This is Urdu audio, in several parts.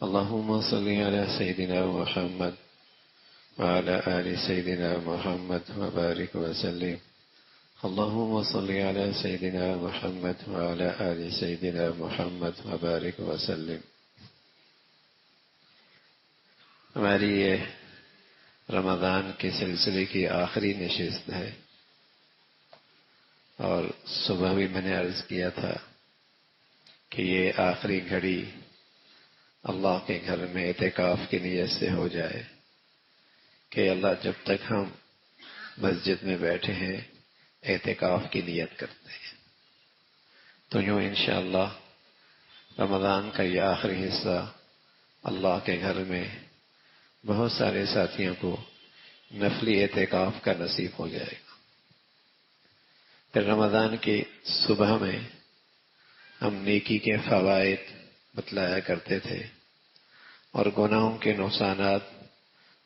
اللهم صل على سيدنا محمد وعلى آل سيدنا محمد وبارك وسلم. اللهم صل على سيدنا محمد وعلى آل سيدنا محمد وبارك وسلم. ہماری یہ رمضان کے سلسلے کی آخری نشست ہے، اور صبح بھی میں نے عرض کیا تھا کہ یہ آخری گھڑی اللہ کے گھر میں اعتکاف کی نیت سے ہو جائے کہ اللہ جب تک ہم مسجد میں بیٹھے ہیں اعتکاف کی نیت کرتے ہیں، تو یوں انشاءاللہ رمضان کا یہ آخری حصہ اللہ کے گھر میں بہت سارے ساتھیوں کو نفلی اعتکاف کا نصیب ہو جائے گا۔ پھر رمضان کی صبح میں ہم نیکی کے فوائد بتلایا کرتے تھے اور گناہوں کے نقصانات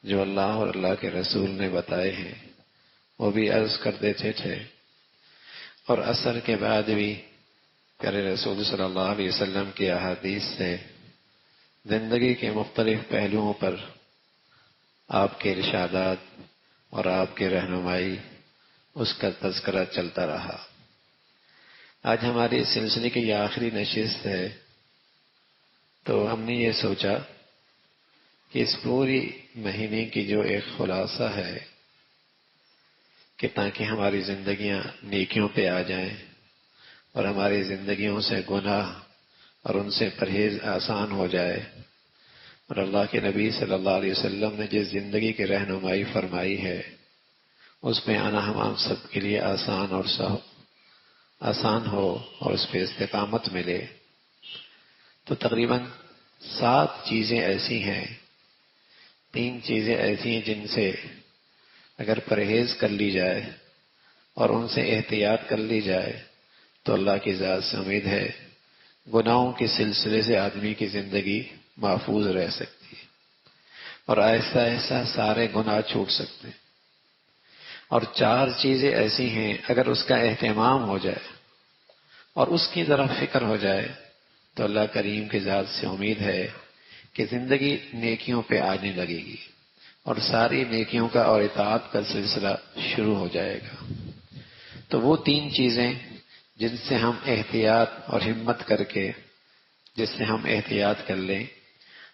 جو اللہ اور اللہ کے رسول نے بتائے ہیں وہ بھی عرض کر دیتے تھے، اور عصر کے بعد بھی پیارے رسول صلی اللہ علیہ وسلم کی احادیث سے زندگی کے مختلف پہلوؤں پر آپ کے ارشادات اور آپ کی رہنمائی اس کا تذکرہ چلتا رہا۔ آج ہماری سلسلے کی یہ آخری نشست ہے، تو ہم نے یہ سوچا کہ اس پوری مہینے کی جو ایک خلاصہ ہے کہ تاکہ ہماری زندگیاں نیکیوں پہ آ جائیں اور ہماری زندگیوں سے گناہ اور ان سے پرہیز آسان ہو جائے، اور اللہ کے نبی صلی اللہ علیہ وسلم نے جس زندگی کی رہنمائی فرمائی ہے اس پہ آنا ہم سب کے لیے آسان ہو اور اس پہ استقامت ملے، تو تقریباً 7 چیزیں ایسی ہیں، 3 چیزیں ایسی ہیں جن سے اگر پرہیز کر لی جائے اور ان سے احتیاط کر لی جائے تو اللہ کی ذات سے امید ہے گناہوں کے سلسلے سے آدمی کی زندگی محفوظ رہ سکتی ہے اور آہستہ آہستہ سارے گناہ چھوٹ سکتے ہیں۔ اور 4 چیزیں ایسی ہیں اگر اس کا اہتمام ہو جائے اور اس کی طرف فکر ہو جائے تو اللہ کریم کی ذات سے امید ہے کہ زندگی نیکیوں پہ آنے لگے گی اور ساری نیکیوں کا اور اطاعت کا سلسلہ شروع ہو جائے گا۔ تو وہ 3 چیزیں جن سے ہم احتیاط اور ہمت کر کے جس سے ہم احتیاط کر لیں،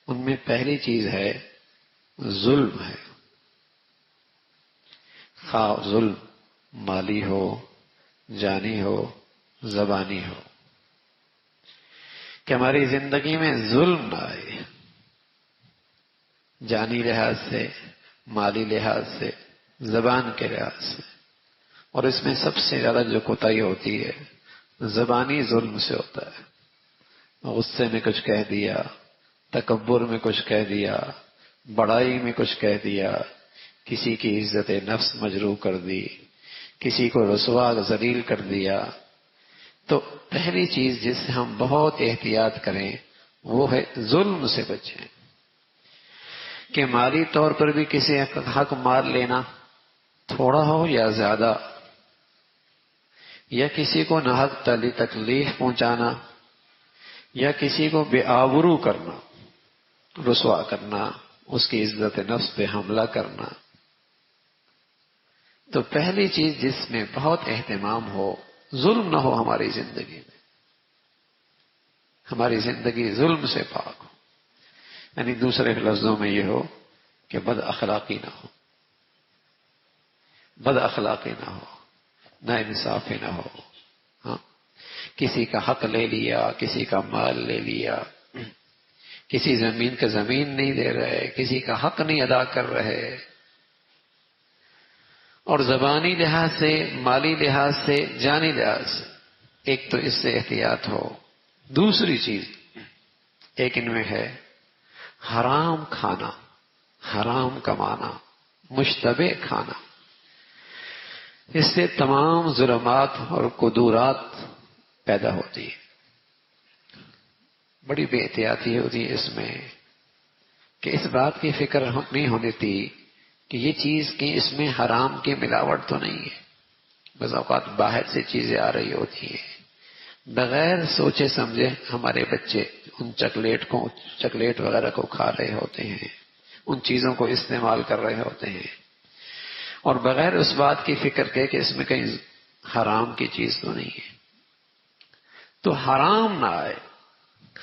ان میں پہلی چیز ہے ظلم ہے، خواہ ظلم مالی ہو، جانی ہو، زبانی ہو، کہ ہماری زندگی میں ظلم نہ آئے، جانی لحاظ سے، مالی لحاظ سے، زبان کے لحاظ سے، اور اس میں سب سے زیادہ جو کوتاہی ہوتی ہے زبانی ظلم سے ہوتا ہے۔ غصے میں کچھ کہہ دیا، تکبر میں کچھ کہہ دیا، بڑائی میں کچھ کہہ دیا، کسی کی عزت نفس مجروح کر دی، کسی کو رسوا ذلیل کر دیا۔ تو پہلی چیز جس سے ہم بہت احتیاط کریں وہ ہے ظلم سے بچیں، کہ مالی طور پر بھی کسی حق مار لینا، تھوڑا ہو یا زیادہ، یا کسی کو ناحق تکلیف پہنچانا، یا کسی کو بے آبرو کرنا، رسوا کرنا، اس کی عزت نفس پہ حملہ کرنا۔ تو پہلی چیز جس میں بہت اہتمام ہو، ظلم نہ ہو ہماری زندگی میں، ہماری زندگی ظلم سے پاک ہو، یعنی دوسرے لفظوں میں یہ ہو کہ بد اخلاقی نہ ہو، بد اخلاقی نہ ہو، نا انصافی نہ ہو، ہاں، کسی کا حق لے لیا، کسی کا مال لے لیا، کسی زمین کا زمین نہیں دے رہے، کسی کا حق نہیں ادا کر رہے، اور زبانی لحاظ سے، مالی لحاظ سے، جانی لحاظ سے، ایک تو اس سے احتیاط ہو۔ دوسری چیز ایک ان میں ہے حرام کھانا، حرام کمانا، مشتبہ کھانا، اس سے تمام ظلمات اور قدورات پیدا ہوتی ہے۔ بڑی بے احتیاطی ہوتی ہے اس میں کہ اس بات کی فکر نہیں ہونی تھی کہ یہ چیز کی اس میں حرام کی ملاوٹ تو نہیں ہے، بعض اوقات باہر سے چیزیں آ رہی ہوتی ہیں، بغیر سوچے سمجھے ہمارے بچے ان چاکلیٹ وغیرہ کو کھا رہے ہوتے ہیں، ان چیزوں کو استعمال کر رہے ہوتے ہیں، اور بغیر اس بات کی فکر کے کہ اس میں کہیں حرام کی چیز تو نہیں ہے، تو حرام نہ آئے،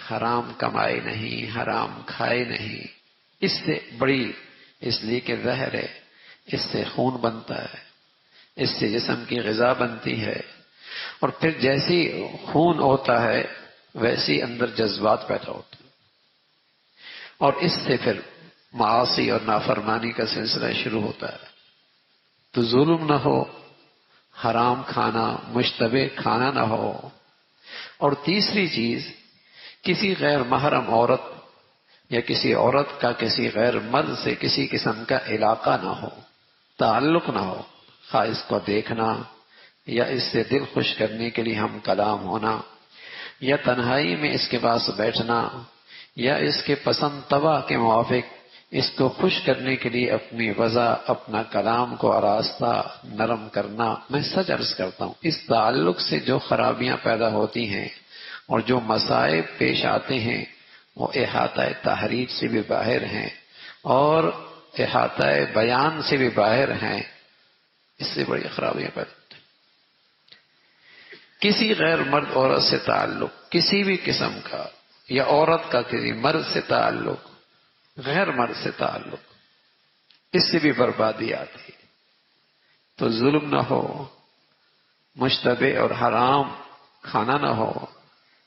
حرام کمائے نہیں، حرام کھائے نہیں، اس سے بڑی، اس لیے کہ زہر ہے، اس سے خون بنتا ہے، اس سے جسم کی غذا بنتی ہے، اور پھر جیسی خون ہوتا ہے ویسی اندر جذبات پیدا ہوتے ہیں، اور اس سے پھر معاصی اور نافرمانی کا سلسلہ شروع ہوتا ہے۔ تو ظلم نہ ہو، حرام کھانا، مشتبہ کھانا نہ ہو، اور تیسری چیز کسی غیر محرم عورت یا کسی عورت کا کسی غیر مرد سے کسی قسم کا علاقہ نہ ہو، تعلق نہ ہو، خواہ اس کو دیکھنا یا اس سے دل خوش کرنے کے لیے ہم کلام ہونا، یا تنہائی میں اس کے پاس بیٹھنا، یا اس کے پسند طبع کے موافق اس کو خوش کرنے کے لیے اپنی وضع، اپنا کلام کو آراستہ نرم کرنا۔ میں سچ عرض کرتا ہوں، اس تعلق سے جو خرابیاں پیدا ہوتی ہیں اور جو مصائب پیش آتے ہیں وہ احاطہ تحریر سے بھی باہر ہیں اور احاطہ بیان سے بھی باہر ہیں، اس سے بڑی خرابیاں پیدا ہوتی ہیں۔ کسی غیر مرد عورت سے تعلق، کسی بھی قسم کا، یا عورت کا کسی مرد سے تعلق، غیر مرد سے تعلق، اس سے بھی بربادی آتی ہے۔ تو ظلم نہ ہو، مشتبہ اور حرام کھانا نہ ہو،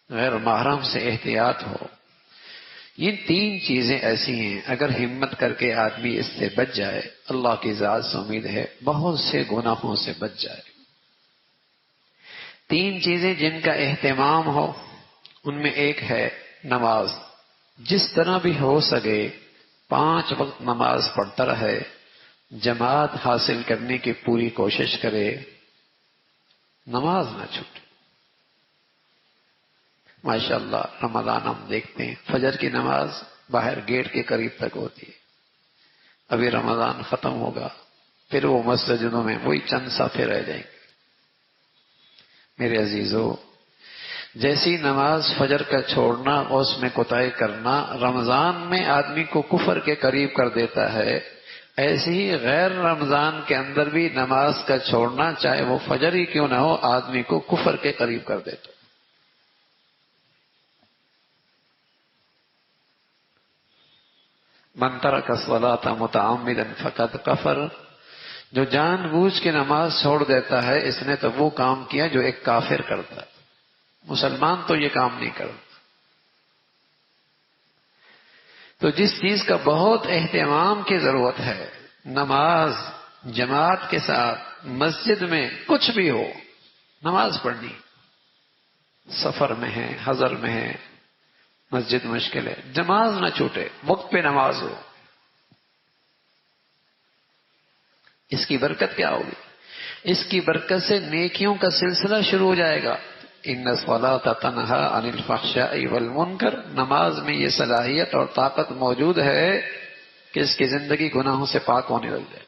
غیر محرم سے احتیاط ہو۔ یہ تین چیزیں ایسی ہیں اگر ہمت کر کے آدمی اس سے بچ جائے، اللہ کی ذات سے امید ہے بہت سے گناہوں سے بچ جائے۔ تین چیزیں جن کا اہتمام ہو، ان میں ایک ہے نماز۔ جس طرح بھی ہو سکے 5 وقت نماز پڑھتا رہے، جماعت حاصل کرنے کی پوری کوشش کرے، نماز نہ چھوٹے۔ ماشاءاللہ رمضان ہم دیکھتے ہیں فجر کی نماز باہر گیٹ کے قریب تک ہوتی ہے، ابھی رمضان ختم ہوگا پھر وہ مسجدوں میں وہی چند صفحے رہ جائیں گے۔ میرے عزیزو، جیسی نماز فجر کا چھوڑنا اور اس میں کوتاہی کرنا رمضان میں آدمی کو کفر کے قریب کر دیتا ہے، ایسے ہی غیر رمضان کے اندر بھی نماز کا چھوڑنا، چاہے وہ فجر ہی کیوں نہ ہو، آدمی کو کفر کے قریب کر دیتا ہے۔ من ترک الصلاۃ متعمدا فقد کفر، جو جان بوجھ کے نماز چھوڑ دیتا ہے اس نے تو وہ کام کیا جو ایک کافر کرتا ہے، مسلمان تو یہ کام نہیں کرتا۔ تو جس چیز کا بہت اہتمام کی ضرورت ہے، نماز جماعت کے ساتھ مسجد میں کچھ بھی ہو نماز پڑھنی، سفر میں ہے، حضر میں ہے، مسجد مشکل ہے، نماز نہ چھوٹے، وقت پہ نماز ہو۔ اس کی برکت کیا ہوگی؟ اس کی برکت سے نیکیوں کا سلسلہ شروع ہو جائے گا۔ ان الصلاۃ تنہی عن الفحشاء والمنکر، نماز میں یہ صلاحیت اور طاقت موجود ہے کہ اس کی زندگی گناہوں سے پاک ہونے لگ جائے۔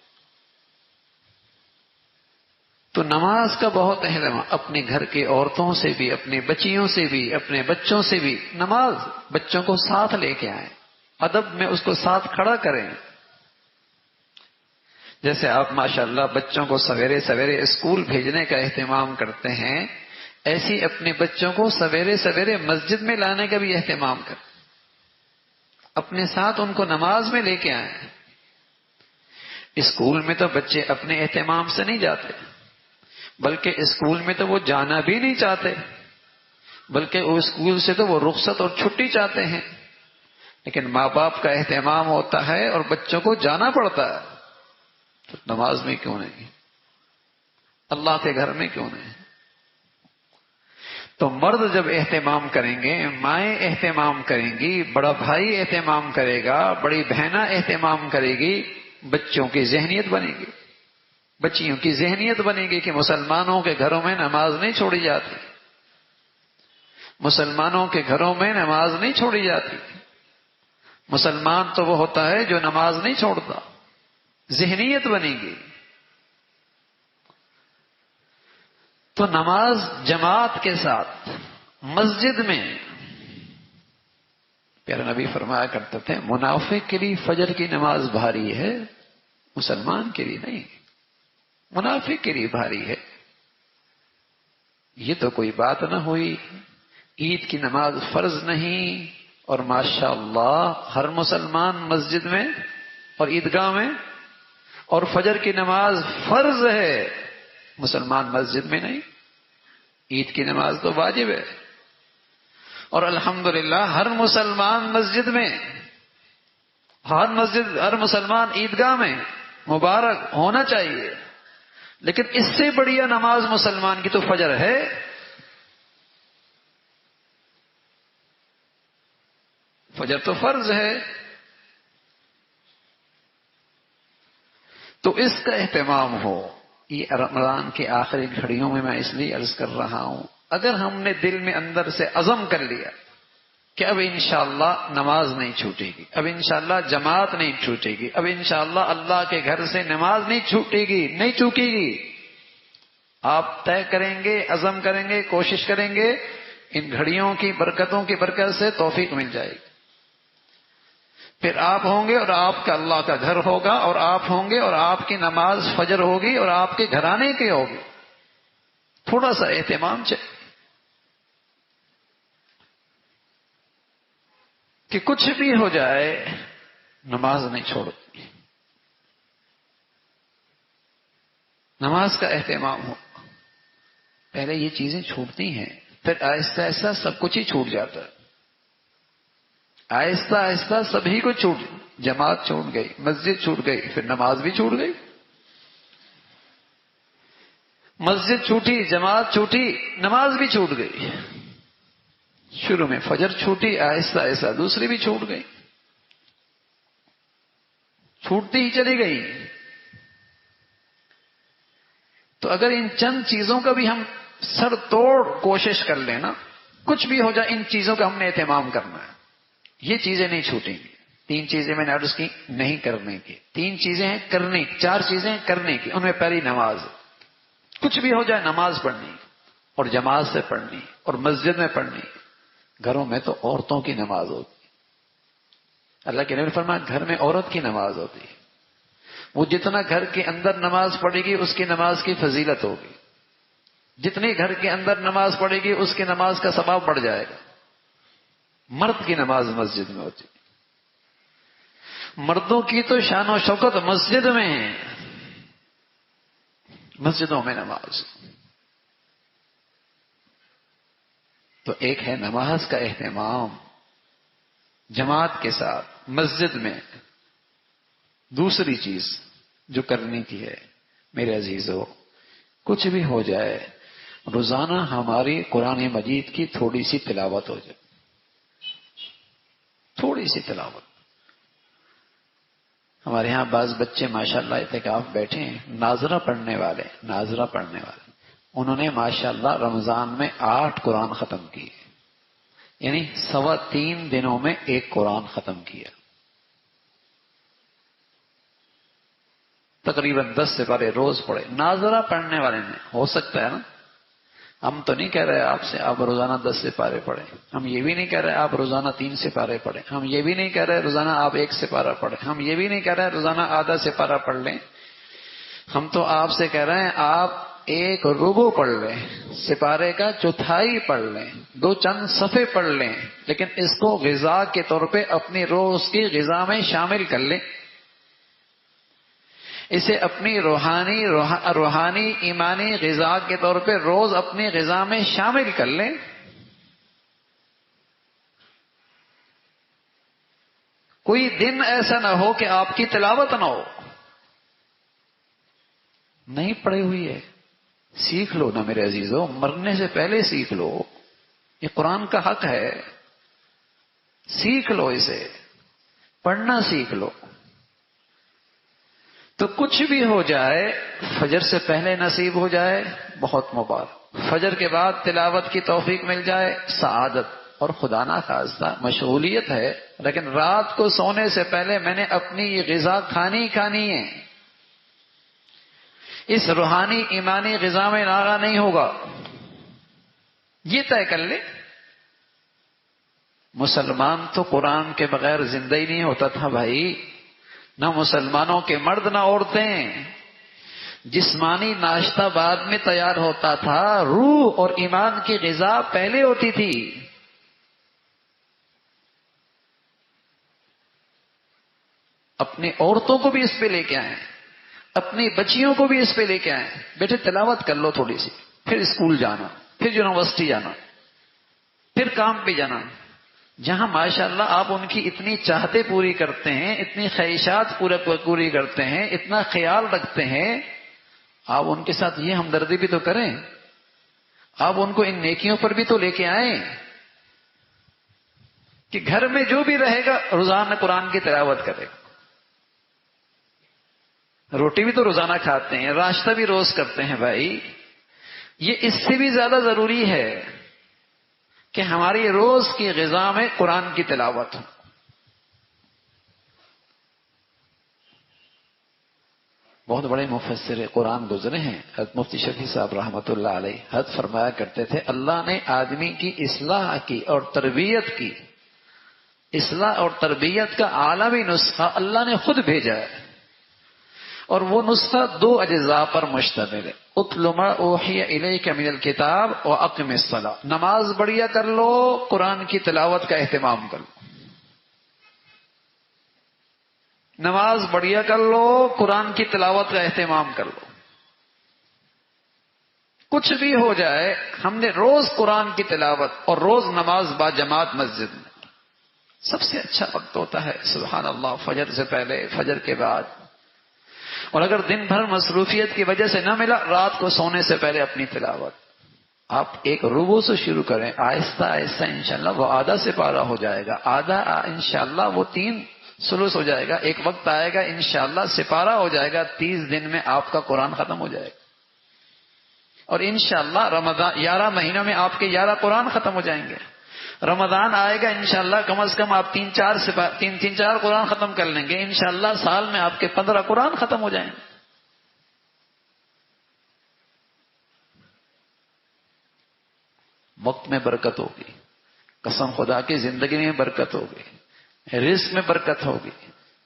تو نماز کا بہت اہم، اپنے گھر کی عورتوں سے بھی، اپنے بچیوں سے بھی، اپنے بچوں سے بھی نماز، بچوں کو ساتھ لے کے آئیں، ادب میں اس کو ساتھ کھڑا کریں۔ جیسے آپ ماشاءاللہ بچوں کو سویرے سویرے اسکول بھیجنے کا اہتمام کرتے ہیں، ایسی اپنے بچوں کو سویرے سویرے مسجد میں لانے کا بھی اہتمام کریں، اپنے ساتھ ان کو نماز میں لے کے آئیں۔ اسکول میں تو بچے اپنے اہتمام سے نہیں جاتے، بلکہ اسکول میں تو وہ جانا بھی نہیں چاہتے، بلکہ وہ اسکول سے تو وہ رخصت اور چھٹی چاہتے ہیں، لیکن ماں باپ کا اہتمام ہوتا ہے اور بچوں کو جانا پڑتا ہے، تو نماز میں کیوں نہیں، اللہ کے گھر میں کیوں نہیں؟ تو مرد جب اہتمام کریں گے، مائیں اہتمام کریں گی، بڑا بھائی اہتمام کرے گا، بڑی بہنیں اہتمام کرے گی، بچوں کی ذہنیت بنے گی، بچیوں کی ذہنیت بنے گی کہ مسلمانوں کے گھروں میں نماز نہیں چھوڑی جاتی، مسلمانوں کے گھروں میں نماز نہیں چھوڑی جاتی، مسلمان تو وہ ہوتا ہے جو نماز نہیں چھوڑتا، ذہنیت بنے گی۔ تو نماز جماعت کے ساتھ مسجد میں پیارے نبی فرمایا کرتے تھے منافق کے لیے فجر کی نماز بھاری ہے، مسلمان کے لیے نہیں، منافق کے لیے بھاری ہے۔ یہ تو کوئی بات نہ ہوئی، عید کی نماز فرض نہیں اور ماشاء اللہ ہر مسلمان مسجد میں اور عیدگاہ میں، اور فجر کی نماز فرض ہے، مسلمان مسجد میں نہیں، عید کی نماز تو واجب ہے، اور الحمدللہ ہر مسلمان مسجد میں، ہر مسلمان عیدگاہ میں مبارک ہونا چاہیے۔ لیکن اس سے بڑھیا نماز مسلمان کی تو فجر ہے۔ فجر تو فرض ہے، تو اس کا اہتمام ہو۔ یہ رمضان کے آخری گھڑیوں میں اس لیے عرض کر رہا ہوں، اگر ہم نے دل میں اندر سے عزم کر لیا کہ اب انشاءاللہ نماز نہیں چھوٹے گی، اب انشاءاللہ جماعت نہیں چھوٹے گی، اب انشاءاللہ اللہ کے گھر سے نماز نہیں چھوٹے گی، نہیں چوکے گی، آپ طے کریں گے، عزم کریں گے، کوشش کریں گے، ان گھڑیوں کی برکتوں کی برکت سے توفیق مل جائے گی۔ پھر آپ ہوں گے اور آپ کا اللہ کا گھر ہوگا، اور آپ ہوں گے اور آپ کی نماز فجر ہوگی اور آپ کے گھرانے کی ہوگی۔ تھوڑا سا اہتمام چاہیے کہ کچھ بھی ہو جائے نماز نہیں چھوڑتی، نماز کا اہتمام ہو۔ پہلے یہ چیزیں چھوٹتی ہیں، پھر آہستہ آہستہ سب کچھ ہی چھوٹ جاتا ہے، آہستہ آہستہ سبھی کو چھوٹ، جماعت چھوٹ گئی، مسجد چھوٹ گئی، پھر نماز بھی چھوٹ گئی، مسجد چھوٹی، جماعت چھوٹی، نماز بھی چھوٹ گئی، شروع میں فجر چھوٹی، آہستہ آہستہ دوسری بھی چھوٹ گئی، چھوٹتی ہی چلی گئی۔ تو اگر ان چند چیزوں کا بھی ہم سر توڑ کوشش کر لیں نا، کچھ بھی ہو جائے ان چیزوں کا ہم نے اہتمام کرنا ہے، یہ چیزیں نہیں چھوٹیں گی۔ 3 چیزیں میں نے عرض کی نہیں کرنے کی، 3 چیزیں ہیں کرنے کی، 4 چیزیں ہیں کرنے کی، ان میں پہلی نماز، کچھ بھی ہو جائے نماز پڑھنی اور جماعت سے پڑھنی اور مسجد میں پڑھنی۔ گھروں میں تو عورتوں کی نماز ہوتی، اللہ کے نبی نے فرمایا گھر میں عورت کی نماز ہوتی ہے، وہ جتنا گھر کے اندر نماز پڑھے گی اس کی نماز کی فضیلت ہوگی، جتنی گھر کے اندر نماز پڑھے گی اس کی نماز کا ثواب بڑھ جائے گا۔ مرد کی نماز مسجد میں ہوتی، مردوں کی تو شان و شوکت مسجد میں ہے، مسجدوں میں نماز۔ تو ایک ہے نماز کا اہتمام جماعت کے ساتھ مسجد میں، دوسری چیز جو کرنے کی ہے میرے عزیزو، کچھ بھی ہو جائے روزانہ ہماری قرآن مجید کی تھوڑی سی تلاوت ہو جائے، تھوڑی سی تلاوت۔ ہمارے ہاں بعض بچے ماشاءاللہ اعتکاف بیٹھے ہیں، ناظرہ پڑھنے والے، انہوں نے ماشاءاللہ رمضان میں 8 قرآن ختم کیے، یعنی 3.25 دنوں میں 1 قرآن ختم کیا، تقریباً 10 سپارے روز پڑھے ناظرہ پڑھنے والے نے۔ ہو سکتا ہے نا، ہم تو نہیں کہہ رہے آپ سے آپ روزانہ 10 سپارے پڑھیں، ہم یہ بھی نہیں کہہ رہے آپ روزانہ 3 سپارے پڑھیں، ہم یہ بھی نہیں کہہ رہے روزانہ آپ 1 سپارہ پڑھیں، ہم یہ بھی نہیں کہہ رہے روزانہ آدھا سپارہ پڑھ لیں، ہم تو آپ سے کہہ رہے ہیں آپ 1 ربع پڑھ لیں، سپارے کا چوتھائی پڑھ لیں، 2 چند صفحے پڑھ لیں، لیکن اس کو غذا کے طور پہ اپنی روز کی غذا میں شامل کر لیں، اسے اپنی روحانی ایمانی غذا کے طور پہ روز اپنی غذا میں شامل کر لیں۔ کوئی دن ایسا نہ ہو کہ آپ کی تلاوت نہ ہو، نہیں پڑھی ہوئی ہے سیکھ لو نا میرے عزیزو، مرنے سے پہلے سیکھ لو، یہ قرآن کا حق ہے، سیکھ لو، اسے پڑھنا سیکھ لو۔ تو کچھ بھی ہو جائے فجر سے پہلے نصیب ہو جائے بہت مبارک، فجر کے بعد تلاوت کی توفیق مل جائے سعادت، اور خدا نہ خواستہ مشغولیت ہے لیکن رات کو سونے سے پہلے میں نے اپنی یہ غذا کھانی ہے، اس روحانی ایمانی غذا میں ناغہ نہیں ہوگا، یہ طے کر لے مسلمان تو قرآن کے بغیر زندہ ہی نہیں ہوتا تھا بھائی، نہ مسلمانوں کے مرد نہ عورتیں. جسمانی ناشتہ بعد میں تیار ہوتا تھا، روح اور ایمان کی غذا پہلے ہوتی تھی. اپنی عورتوں کو بھی اس پہ لے کے آئیں، اپنی بچیوں کو بھی اس پہ لے کے آئیں. بیٹے تلاوت کر لو تھوڑی سی، پھر اسکول جانا، پھر یونیورسٹی جانا، پھر کام پہ جانا. جہاں ماشاءاللہ آپ ان کی اتنی چاہتے پوری کرتے ہیں، اتنی خواہشات پوری کرتے ہیں، اتنا خیال رکھتے ہیں، آپ ان کے ساتھ یہ ہمدردی بھی تو کریں. آپ ان کو ان نیکیوں پر بھی تو لے کے آئیں کہ گھر میں جو بھی رہے گا روزانہ قرآن کی تلاوت کرے گا. روٹی بھی تو روزانہ کھاتے ہیں، ناشتہ بھی روز کرتے ہیں بھائی. یہ اس سے بھی زیادہ ضروری ہے کہ ہماری روز کی غذا میں قرآن کی تلاوت ہو. بہت بڑے مفسر قرآن گزرے ہیں حضرت مفتی شفیع صاحب رحمۃ اللہ علیہ. حضرت فرمایا کرتے تھے اللہ نے آدمی کی اصلاح کی اور تربیت کی، اصلاح اور تربیت کا عالمی نسخہ اللہ نے خود بھیجا ہے، اور وہ نسخہ 2 اجزاء پر مشتمل ہے. اتل ما اوحی الیک من الکتاب واقم الصلاۃ. نماز بڑھیا کر لو، قرآن کی تلاوت کا اہتمام کر لو. نماز بڑھیا کر لو، قرآن کی تلاوت کا اہتمام کر لو. کچھ بھی ہو جائے، ہم نے روز قرآن کی تلاوت اور روز نماز با جماعت مسجد میں. سب سے اچھا وقت ہوتا ہے سبحان اللہ فجر سے پہلے، فجر کے بعد. اور اگر دن بھر مصروفیت کی وجہ سے نہ ملا، رات کو سونے سے پہلے اپنی تلاوت. آپ ایک ربع سے شروع کریں، آہستہ آہستہ انشاءاللہ وہ آدھا سے پارا ہو جائے گا، آدھا انشاءاللہ وہ 3 ثلث ہو جائے گا. ایک وقت آئے گا انشاءاللہ سپارہ ہو جائے گا، 30 دن میں آپ کا قرآن ختم ہو جائے گا. اور انشاءاللہ رمضان 11 مہینوں میں آپ کے 11 قرآن ختم ہو جائیں گے. رمضان آئے گا انشاءاللہ کم از کم آپ 3-4 قرآن ختم کر لیں گے. انشاءاللہ سال میں آپ کے 15 قرآن ختم ہو جائیں گے. وقت میں برکت ہوگی، قسم خدا کی زندگی میں برکت ہوگی، رزق میں برکت ہوگی،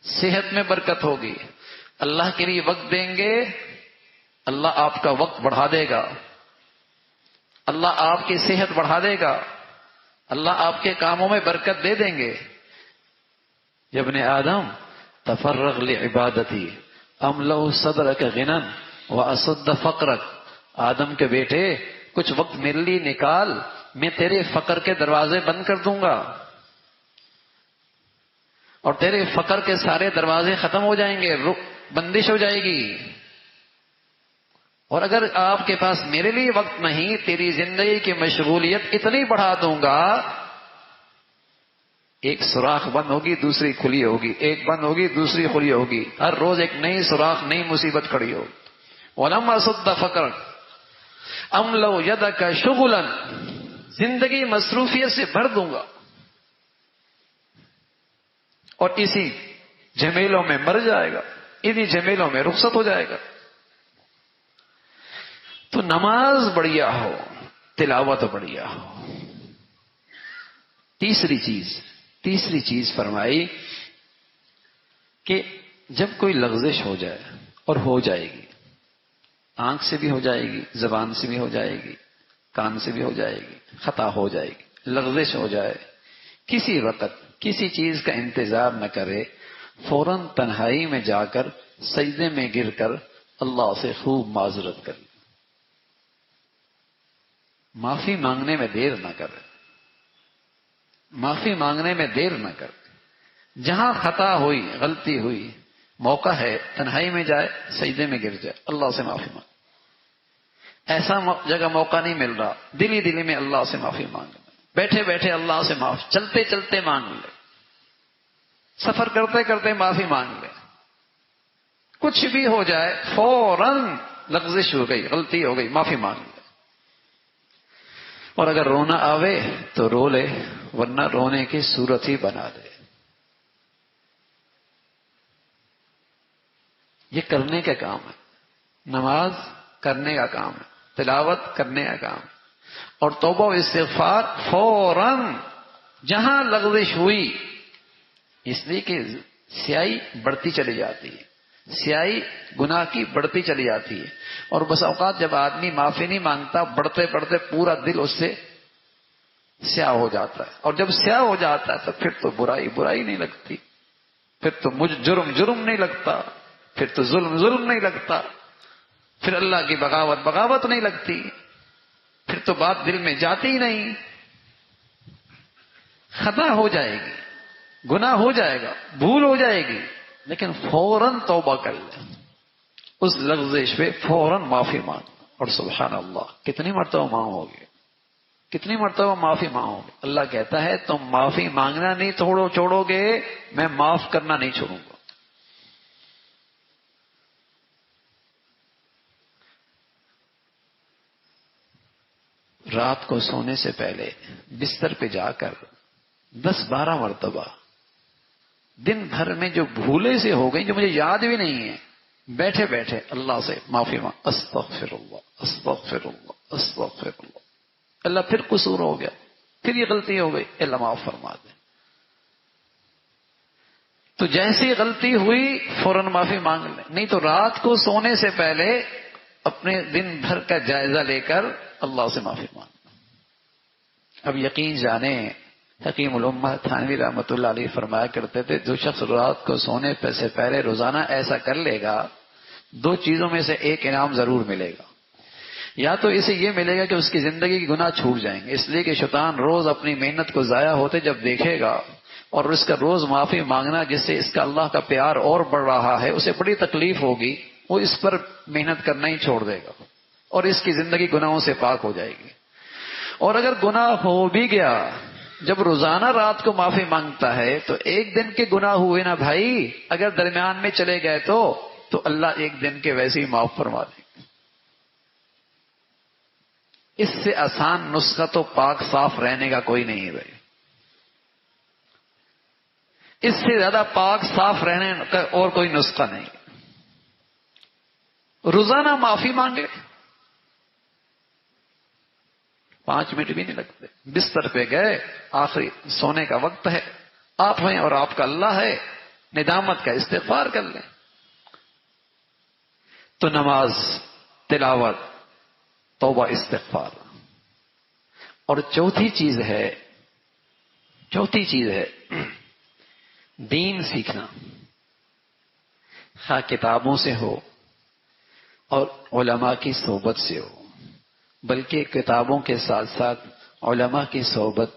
صحت میں برکت ہوگی. اللہ کے لیے وقت دیں گے، اللہ آپ کا وقت بڑھا دے گا، اللہ آپ کی صحت بڑھا دے گا، اللہ آپ کے کاموں میں برکت دے دیں گے. یا ابن آدم تفرغ لعبادتی املؤ صدرک غنا واسد فقرک. آدم کے بیٹے کچھ وقت میرے لیے نکال، میں تیرے فقر کے دروازے بند کر دوں گا، اور تیرے فقر کے سارے دروازے ختم ہو جائیں گے، بندش ہو جائے گی. اور اگر آپ کے پاس میرے لیے وقت نہیں، تیری زندگی کی مشغولیت اتنی بڑھا دوں گا، ایک سوراخ بند ہوگی دوسری کھلی ہوگی، ایک بند ہوگی دوسری کھلی ہوگی، ہر روز ایک نئی سوراخ نئی مصیبت کھڑی ہوگی. وَلَمَّا صُدَّ فَقْرًا أَمْلَوْ يَدَكَ شُغُلًا. زندگی مصروفیت سے بھر دوں گا، اور اسی جھمیلوں میں مر جائے گا، انہی جھمیلوں میں رخصت ہو جائے گا. تو نماز بڑھیا ہو، تلاوت بڑھیا ہو. تیسری چیز فرمائی کہ جب کوئی لغزش ہو جائے، اور ہو جائے گی، آنکھ سے بھی ہو جائے گی، زبان سے بھی ہو جائے گی، کان سے بھی ہو جائے گی، خطا ہو جائے گی، لغزش ہو جائے، کسی وقت کسی چیز کا انتظار نہ کرے، فوراً تنہائی میں جا کر سجدے میں گر کر اللہ سے خوب معذرت کرے. معافی مانگنے میں دیر نہ کرے، معافی مانگنے میں دیر نہ کرے. جہاں خطا ہوئی، غلطی ہوئی، موقع ہے تنہائی میں جائے، سجدے میں گر جائے، اللہ سے معافی مانگ. ایسا جگہ موقع نہیں مل رہا، دلی میں اللہ سے معافی مانگ، بیٹھے بیٹھے اللہ سے معافی، چلتے چلتے مانگ لے، سفر کرتے کرتے معافی مانگ لے. کچھ بھی ہو جائے فوراً لغزش ہو گئی، غلطی ہو گئی، معافی مانگ لے. اور اگر رونا آوے تو رو لے، ورنہ رونے کی صورت ہی بنا دے. یہ کرنے کا کام ہے، نماز کرنے کا کام ہے، تلاوت کرنے کا کام ہے، اور توبہ و استغفار فوراً جہاں لغزش ہوئی، اس لیے کہ سیاہی بڑھتی چلی جاتی ہے، سیاہی گناہ کی بڑھتی چلی جاتی ہے، اور بس اوقات جب آدمی معافی نہیں مانگتا، بڑھتے بڑھتے پورا دل اس سے سیاہ ہو جاتا ہے، اور جب سیاہ ہو جاتا ہے تو پھر تو برائی برائی نہیں لگتی، پھر تو جرم جرم نہیں لگتا، پھر تو ظلم ظلم نہیں لگتا، پھر اللہ کی بغاوت بغاوت نہیں لگتی، پھر تو بات دل میں جاتی ہی نہیں، خطا ہو جائے گی، گناہ ہو جائے گا، بھول ہو جائے گی، لیکن فوراً توبہ کر لیں، اس لغزش پہ فوراً معافی مانگ، اور سبحان اللہ کتنی مرتبہ مانگو گے، کتنی مرتبہ معافی مانگو گے؟ اللہ کہتا ہے تم معافی مانگنا نہیں چھوڑو گے، میں معاف کرنا نہیں چھوڑوں گا۔ رات کو سونے سے پہلے بستر پہ جا کر 10-12 مرتبہ دن بھر میں جو بھولے سے ہو گئی، جو مجھے یاد بھی نہیں ہے، بیٹھے بیٹھے اللہ سے معافی مانگ، استغفر اللہ استغفر اللہ استغفر اللہ، اللہ پھر قصور ہو گیا، پھر یہ غلطی ہو گئی، اللہ معاف فرما دے۔ تو جیسی غلطی ہوئی فوراً معافی مانگ لیں، نہیں تو رات کو سونے سے پہلے اپنے دن بھر کا جائزہ لے کر اللہ سے معافی مانگنا۔ اب یقین جانیں، حکیم الامہ تھانوی رحمۃ اللہ علیہ فرمایا کرتے تھے، جو شخص رات کو سونے سے پہلے روزانہ ایسا کر لے گا، 2 چیزوں میں سے ایک انعام ضرور ملے گا، یا تو اسے یہ ملے گا کہ اس کی زندگی کے گناہ چھوٹ جائیں گے، اس لیے کہ شیطان روز اپنی محنت کو ضائع ہوتے جب دیکھے گا، اور اس کا روز معافی مانگنا جس سے اس کا اللہ کا پیار اور بڑھ رہا ہے، اسے بڑی تکلیف ہوگی، وہ اس پر محنت کرنا ہی چھوڑ دے گا، اور اس کی زندگی گناہوں سے پاک ہو جائے گی۔ اور اگر گناہ ہو بھی گیا، جب روزانہ رات کو معافی مانگتا ہے تو ایک دن کے گناہ ہوئے نا بھائی، اگر درمیان میں چلے گئے تو اللہ ایک دن کے ویسے ہی معاف فرما دے گا۔ اس سے آسان نسخہ تو پاک صاف رہنے کا کوئی نہیں ہے بھائی، اس سے زیادہ پاک صاف رہنے کا اور کوئی نسخہ نہیں۔ روزانہ معافی مانگے، 5 منٹ بھی نہیں لگتے، بستر پہ گئے، آخری سونے کا وقت ہے، آپ ہیں اور آپ کا اللہ ہے، ندامت کا استغفار کر لیں۔ تو نماز، تلاوت، توبہ، استغفار، اور چوتھی چیز ہے دین سیکھنا، خواہ کتابوں سے ہو اور علماء کی صحبت سے ہو، بلکہ کتابوں کے ساتھ ساتھ علماء کی صحبت،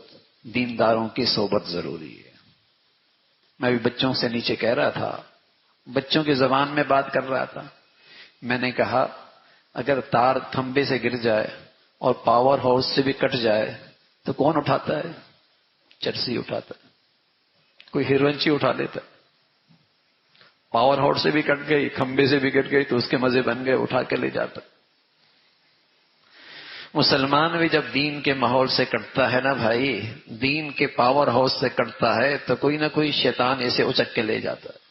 دینداروں کی صحبت ضروری ہے۔ میں بھی بچوں سے نیچے کہہ رہا تھا، بچوں کی زبان میں بات کر رہا تھا، میں نے کہا اگر تار کھمبے سے گر جائے اور پاور ہاؤس سے بھی کٹ جائے تو کون اٹھاتا ہے؟ چرسی اٹھاتا ہے، کوئی ہیرونچی اٹھا لیتا ہے۔ پاور ہاؤس سے بھی کٹ گئی، کھمبے سے بھی کٹ گئی تو اس کے مزے بن گئے، اٹھا کے لے جاتا۔ مسلمان بھی جب دین کے ماحول سے کٹتا ہے نا بھائی، دین کے پاور ہاؤس سے کٹتا ہے تو کوئی نہ کوئی شیطان اسے اچک کے لے جاتا ہے،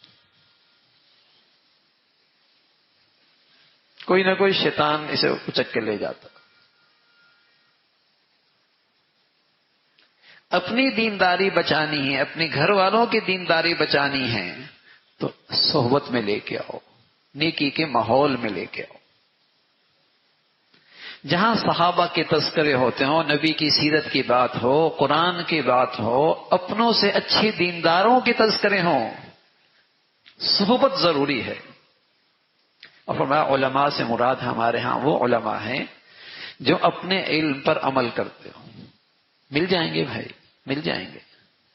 کوئی نہ کوئی شیطان اسے اچک کے لے جاتا ہے۔ اپنی دینداری بچانی ہے، اپنے گھر والوں کی دینداری بچانی ہے تو صحبت میں لے کے آؤ، نیکی کے ماحول میں لے کے آؤ، جہاں صحابہ کے تذکرے ہوتے ہوں، نبی کی سیرت کی بات ہو، قرآن کی بات ہو، اپنوں سے اچھے دینداروں کے تذکرے ہوں، صحبت ضروری ہے۔ اور فرمایا علماء سے مراد ہمارے ہاں وہ علماء ہیں جو اپنے علم پر عمل کرتے ہوں۔ مل جائیں گے بھائی، مل جائیں گے۔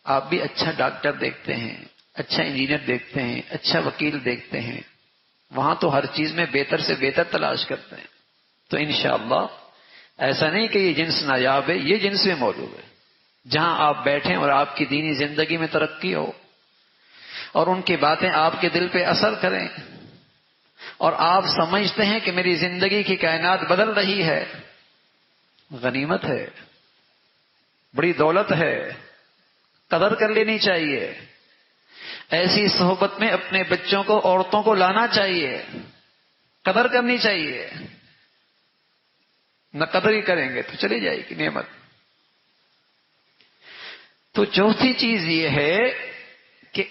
آپ بھی اچھا ڈاکٹر دیکھتے ہیں، اچھا انجینئر دیکھتے ہیں، اچھا وکیل دیکھتے ہیں، وہاں تو ہر چیز میں بہتر سے بہتر تلاش کرتے ہیں، تو انشاءاللہ ایسا نہیں کہ یہ جنس نایاب ہے، یہ جنس میں موجود ہے۔ جہاں آپ بیٹھیں اور آپ کی دینی زندگی میں ترقی ہو اور ان کی باتیں آپ کے دل پہ اثر کریں اور آپ سمجھتے ہیں کہ میری زندگی کی کائنات بدل رہی ہے، غنیمت ہے، بڑی دولت ہے، قدر کر لینی چاہیے۔ ایسی صحبت میں اپنے بچوں کو، عورتوں کو لانا چاہیے، قدر کرنی چاہیے۔ نہ قدر ہی کریں گے تو چلی جائے گی نعمت۔ تو چوتھی چیز یہ ہے کہ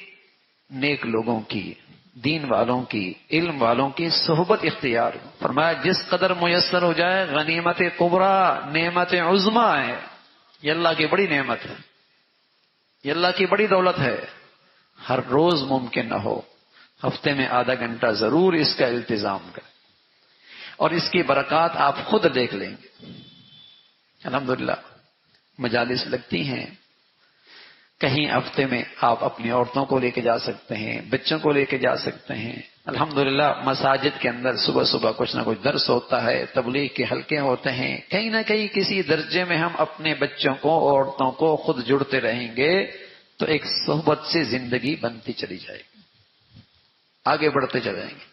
نیک لوگوں کی، دین والوں کی، علم والوں کی صحبت اختیار ہو۔ فرمایا جس قدر میسر ہو جائے غنیمت کبریٰ، نعمت عظمیٰ ہے، یہ اللہ کی بڑی نعمت ہے، یہ اللہ کی بڑی دولت ہے۔ ہر روز ممکن نہ ہو، ہفتے میں آدھا گھنٹہ ضرور اس کا التزام کریں، اور اس کی برکات آپ خود دیکھ لیں گے۔ الحمدللہ مجالس لگتی ہیں، کہیں ہفتے میں آپ اپنی عورتوں کو لے کے جا سکتے ہیں، بچوں کو لے کے جا سکتے ہیں۔ الحمدللہ مساجد کے اندر صبح صبح کچھ نہ کچھ درس ہوتا ہے، تبلیغ کے حلقے ہوتے ہیں، کہیں نہ کہیں کسی درجے میں ہم اپنے بچوں کو، عورتوں کو خود جڑتے رہیں گے تو ایک صحبت سے زندگی بنتی چلی جائے گی، آگے بڑھتے چلے جائیں گے،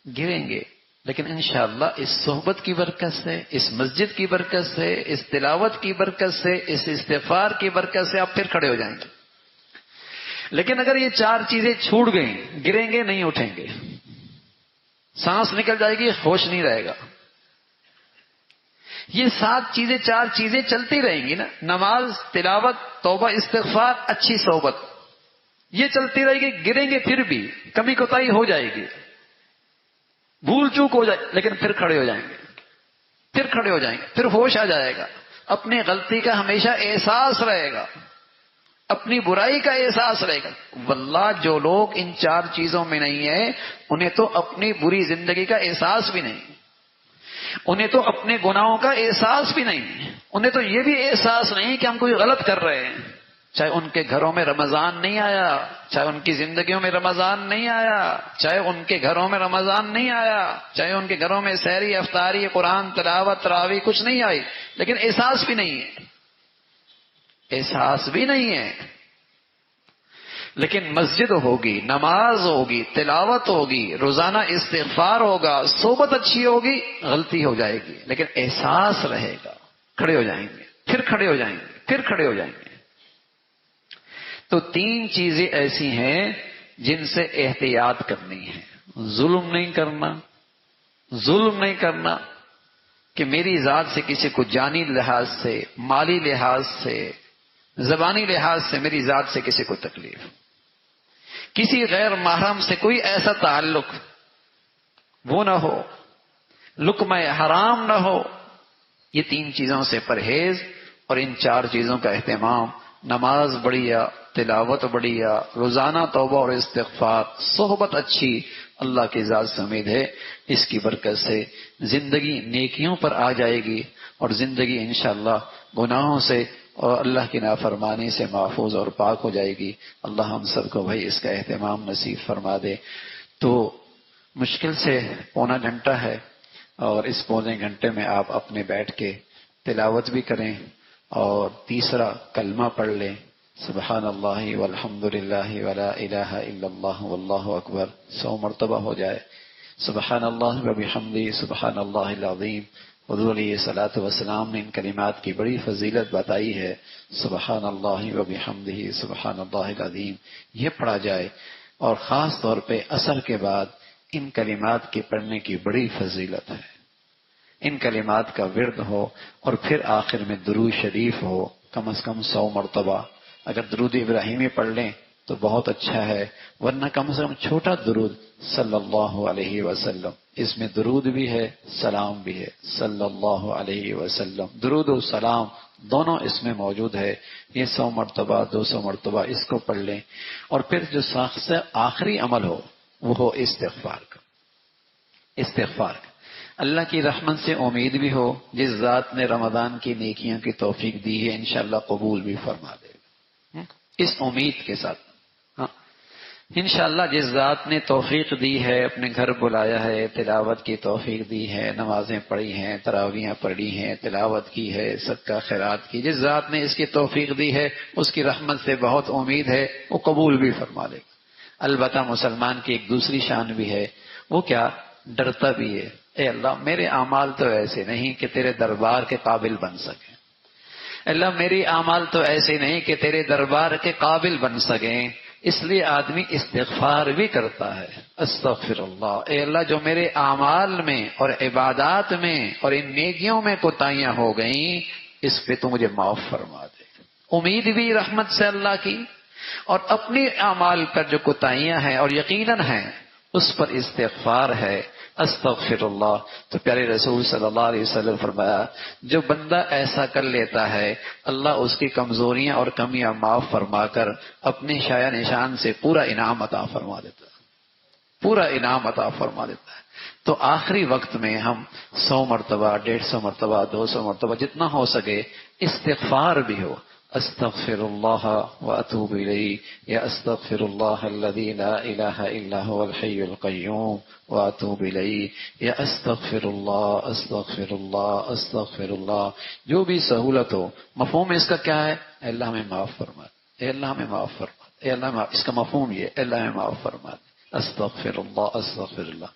گریں گے لیکن انشاءاللہ اس صحبت کی برکت سے، اس مسجد کی برکت سے، اس تلاوت کی برکت سے، اس استغفار کی برکت سے آپ پھر کھڑے ہو جائیں گے۔ لیکن اگر یہ چار چیزیں چھوٹ گئیں، گریں گے، نہیں اٹھیں گے، سانس نکل جائے گی، ہوش نہیں رہے گا۔ یہ چار چیزیں چلتی رہیں گی نا، نماز، تلاوت، توبہ، استغفار، اچھی صحبت، یہ چلتی رہے گی، گریں گے پھر بھی، کمی کوتاہی ہو جائے گی، بھول چوک ہو جائے، لیکن پھر کھڑے ہو جائیں گے، پھر ہوش آ جائے گا، اپنی غلطی کا ہمیشہ احساس رہے گا، اپنی برائی کا احساس رہے گا۔ واللہ جو لوگ ان چار چیزوں میں نہیں ہیں، انہیں تو اپنی بری زندگی کا احساس بھی نہیں، انہیں تو اپنے گناہوں کا احساس بھی نہیں، انہیں تو یہ بھی احساس نہیں کہ ہم کوئی غلط کر رہے ہیں، چاہے ان کے گھروں میں رمضان نہیں آیا، چاہے ان کی زندگیوں میں رمضان نہیں آیا، چاہے ان کے گھروں میں رمضان نہیں آیا، چاہے ان کے گھروں میں سحری، افطاری، قرآن تلاوت، تراویح کچھ نہیں آئی، لیکن احساس بھی نہیں ہے۔ لیکن مسجد ہوگی، نماز ہوگی، تلاوت ہوگی، روزانہ استغفار ہوگا، صحبت اچھی ہوگی، غلطی ہو جائے گی لیکن احساس رہے گا، کھڑے ہو جائیں گے، پھر کھڑے ہو جائیں گے۔ تو تین چیزیں ایسی ہیں جن سے احتیاط کرنی ہے۔ ظلم نہیں کرنا کہ میری ذات سے کسی کو جانی لحاظ سے، مالی لحاظ سے، زبانی لحاظ سے میری ذات سے کسی کو تکلیف، کسی غیر محرم سے کوئی ایسا تعلق وہ نہ ہو، لقمہ حرام نہ ہو۔ یہ تین چیزوں سے پرہیز اور ان چار چیزوں کا اہتمام، نماز بڑھیا، تلاوت بڑھیا، روزانہ توبہ اور استغفار، صحبت اچھی، اللہ کی ذات سے امید ہے اس کی برکت سے زندگی نیکیوں پر آ جائے گی، اور زندگی انشاءاللہ گناہوں سے اور اللہ کی نافرمانی سے محفوظ اور پاک ہو جائے گی۔ اللہ ہم سب کو بھائی اس کا اہتمام نصیب فرما دے۔ تو مشکل سے پونا گھنٹہ ہے، اور اس پونے گھنٹے میں آپ اپنے بیٹھ کے تلاوت بھی کریں اور تیسرا کلمہ پڑھ لیں، سبحان اللہ والحمد للہ ولا الہ الا اللہ واللہ اکبر 100 مرتبہ ہو جائے۔ سبحان اللہ وبحمدہ سبحان اللہ العظیم۔ حضور علیہ الصلوۃ والسلام نے ان کلمات کی بڑی فضیلت بتائی ہے، سبحان اللہ وبحمدہ سبحان اللہ العظیم، یہ پڑھا جائے، اور خاص طور پہ عصر کے بعد ان کلمات کے پڑھنے کی بڑی فضیلت ہے۔ ان کلمات کا ورد ہو، اور پھر آخر میں درود شریف ہو، کم از کم 100 مرتبہ۔ اگر درود ابراہیمی پڑھ لیں تو بہت اچھا ہے، ورنہ کم سے کم چھوٹا درود صلی اللہ علیہ وسلم، اس میں درود بھی ہے، سلام بھی ہے، صلی اللہ علیہ وسلم، درود و سلام دونوں اس میں موجود ہے۔ یہ 100 مرتبہ 200 مرتبہ اس کو پڑھ لیں، اور پھر جو سب آخری عمل ہو وہ ہو استغفار کا۔ اللہ کی رحمت سے امید بھی ہو، جس ذات نے رمضان کی نیکیوں کی توفیق دی ہے انشاءاللہ قبول بھی فرما دے گا، اس امید کے ساتھ۔ انشاءاللہ جس ذات نے توفیق دی ہے، اپنے گھر بلایا ہے، تلاوت کی توفیق دی ہے، نمازیں پڑھی ہیں، تراویحیں پڑھی ہیں، تلاوت کی ہے، صدقہ خیرات کی، جس ذات نے اس کی توفیق دی ہے اس کی رحمت سے بہت امید ہے وہ قبول بھی فرما لے گا۔ البتہ مسلمان کی ایک دوسری شان بھی ہے، وہ کیا؟ ڈرتا بھی ہے، اے اللہ میرے اعمال تو ایسے نہیں کہ تیرے دربار کے قابل بن سکیں، اللہ میری اعمال تو ایسے نہیں کہ تیرے دربار کے قابل بن سکیں، اس لیے آدمی استغفار بھی کرتا ہے، استغفر اللہ، اے اللہ جو میرے اعمال میں اور عبادات میں اور ان نیکیوں میں کوتاہیاں ہو گئیں اس پہ تو مجھے معاف فرما دے، امید بھی رحمت سے اللہ کی، اور اپنی اعمال پر جو کوتاہیاں ہیں اور یقیناً ہیں اس پر استغفار ہے، استغفر اللہ۔ تو پیارے رسول صلی اللہ علیہ وسلم فرمایا جو بندہ ایسا کر لیتا ہے اللہ اس کی کمزوریاں اور کمیاں معاف فرما کر اپنے شایع نشان سے پورا انعام عطا فرما دیتا ہے، پورا انعام عطا فرما دیتا ہے۔ تو آخری وقت میں ہم 100 مرتبہ، 150 مرتبہ، 200 مرتبہ جتنا ہو سکے استغفار بھی ہو، استغفر اللہ واتوب الیہ، یا استغفر اللہ الذی لا الہ الا هو الحی القیوم واتوب الیہ، یا استغفر اللہ استغفر اللہ استغفر اللہ، جو بھی سہولت ہو۔ مفہوم اس کا کیا ہے؟ اے اللہ ہمیں معاف فرما، اے اللہ ہمیں معاف فرما، اے اللہ معاف، اس کا مفہوم یہ اے اللہ ہمیں معاف فرما، استغفر اللہ استغفر اللہ،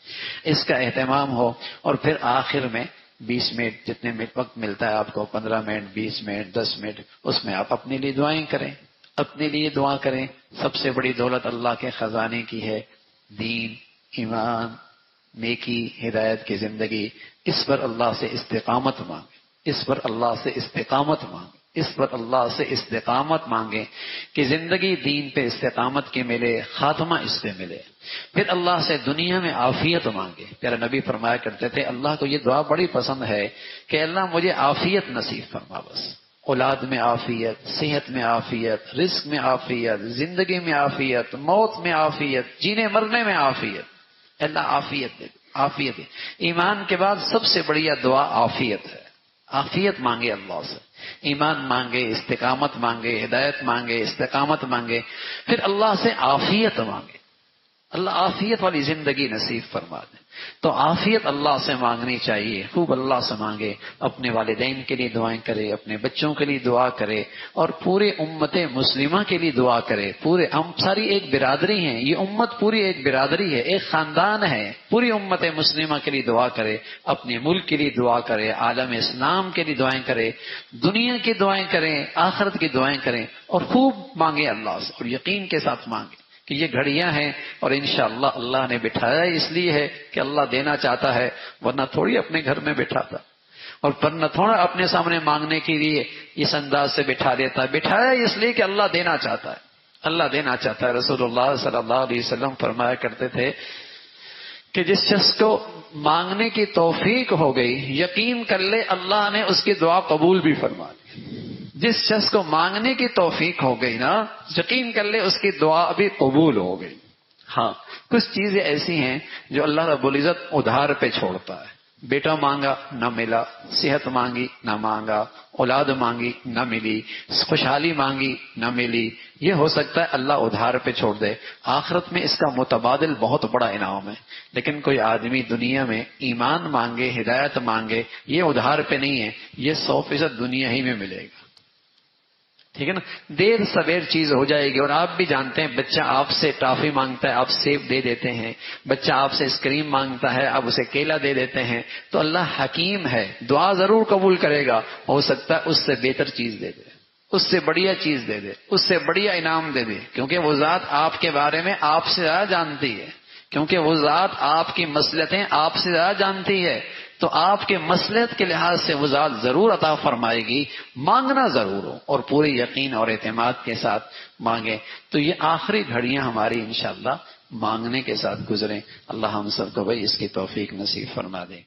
اس کا اہتمام ہو۔ اور پھر آخر میں 20 منٹ جتنے منٹ وقت ملتا ہے آپ کو، 15 منٹ، 20 منٹ، 10 منٹ، اس میں آپ اپنے لیے دعائیں کریں، اپنے لیے دعا کریں۔ سب سے بڑی دولت اللہ کے خزانے کی ہے دین، ایمان، نیکی، ہدایت کی زندگی۔ اس پر اللہ سے استقامت مانگیں، اس پر اللہ سے استقامت مانگیں، اس پر اللہ سے استقامت مانگیں کہ زندگی دین پہ استقامت کی ملے، خاتمہ اس پہ ملے۔ پھر اللہ سے دنیا میں عافیت مانگے۔ پیارے نبی فرمایا کرتے تھے اللہ کو یہ دعا بڑی پسند ہے کہ اللہ مجھے عافیت نصیب فرما، بس اولاد میں عافیت، صحت میں عافیت، رزق میں عافیت، زندگی میں عافیت، موت میں عافیت، جینے مرنے میں عافیت، اللہ عافیت دے، عافیت دے۔ ایمان کے بعد سب سے بڑی دعا عافیت ہے، عافیت مانگے اللہ سے، ایمان مانگے، استقامت مانگے، ہدایت مانگے، استقامت مانگے، پھر اللہ سے عافیت مانگے، اللہ عافیت والی زندگی نصیب فرما دے۔ تو عافیت اللہ سے مانگنی چاہیے، خوب اللہ سے مانگے، اپنے والدین کے لیے دعائیں کرے، اپنے بچوں کے لیے دعا کرے، اور پورے امت مسلمہ کے لیے دعا کرے۔ پورے ہم ساری ایک برادری ہیں، یہ امت پوری ایک برادری ہے، ایک خاندان ہے، پوری امت مسلمہ کے لیے دعا کرے، اپنے ملک کے لیے دعا کرے، عالم اسلام کے لیے دعائیں کرے، دنیا کی دعائیں کریں، آخرت کی دعائیں کریں، اور خوب مانگے اللہ سے، اور یقین کے ساتھ مانگے کہ یہ گھڑیاں ہیں اور انشاءاللہ اللہ نے بٹھایا اس لیے ہے کہ اللہ دینا چاہتا ہے، ورنہ تھوڑی اپنے گھر میں بٹھاتا، اور ورنہ تھوڑا اپنے سامنے مانگنے کے لیے اس انداز سے بٹھا دیتا، بٹھایا اس لیے کہ اللہ دینا چاہتا ہے، اللہ دینا چاہتا ہے۔ رسول اللہ صلی اللہ علیہ وسلم فرمایا کرتے تھے کہ جس شخص کو مانگنے کی توفیق ہو گئی یقین کر لے اللہ نے اس کی دعا قبول بھی فرما دی۔ جس شخص کو مانگنے کی توفیق ہو گئی نا یقین کر لے اس کی دعا ابھی قبول ہو گئی۔ ہاں کچھ چیزیں ایسی ہیں جو اللہ رب العزت ادھار پہ چھوڑتا ہے، بیٹا مانگا نہ ملا، صحت مانگی نہ مانگا، اولاد مانگی نہ ملی، خوشحالی مانگی نہ ملی، یہ ہو سکتا ہے اللہ ادھار پہ چھوڑ دے، آخرت میں اس کا متبادل بہت بڑا انعام ہے۔ لیکن کوئی آدمی دنیا میں ایمان مانگے، ہدایت مانگے، یہ ادھار پہ نہیں ہے، یہ 100% دنیا ہی میں ملے گا، ٹھیک ہے نا۔ دیر سویر چیز ہو جائے گی، اور آپ بھی جانتے ہیں بچہ آپ سے ٹافی مانگتا ہے آپ سیب دے دیتے ہیں، بچہ آپ سے آئس کریم مانگتا ہے آپ اسے کیلا دے دیتے ہیں، تو اللہ حکیم ہے، دعا ضرور قبول کرے گا، ہو سکتا ہے اس سے بہتر چیز دے دے، اس سے بڑھیا چیز دے دے، اس سے بڑھیا انعام دے دے، کیونکہ وہ ذات آپ کے بارے میں آپ سے زیادہ جانتی ہے، کیونکہ وہ ذات آپ کی مصلحتیں آپ سے زیادہ جانتی ہے، تو آپ کے مصلحت کے لحاظ سے وہ ذات ضرور عطا فرمائے گی، مانگنا ضرور ہو اور پورے یقین اور اعتماد کے ساتھ مانگیں۔ تو یہ آخری گھڑیاں ہماری انشاءاللہ مانگنے کے ساتھ گزریں، اللہ ہم سب کو بھائی اس کی توفیق نصیب فرما دے۔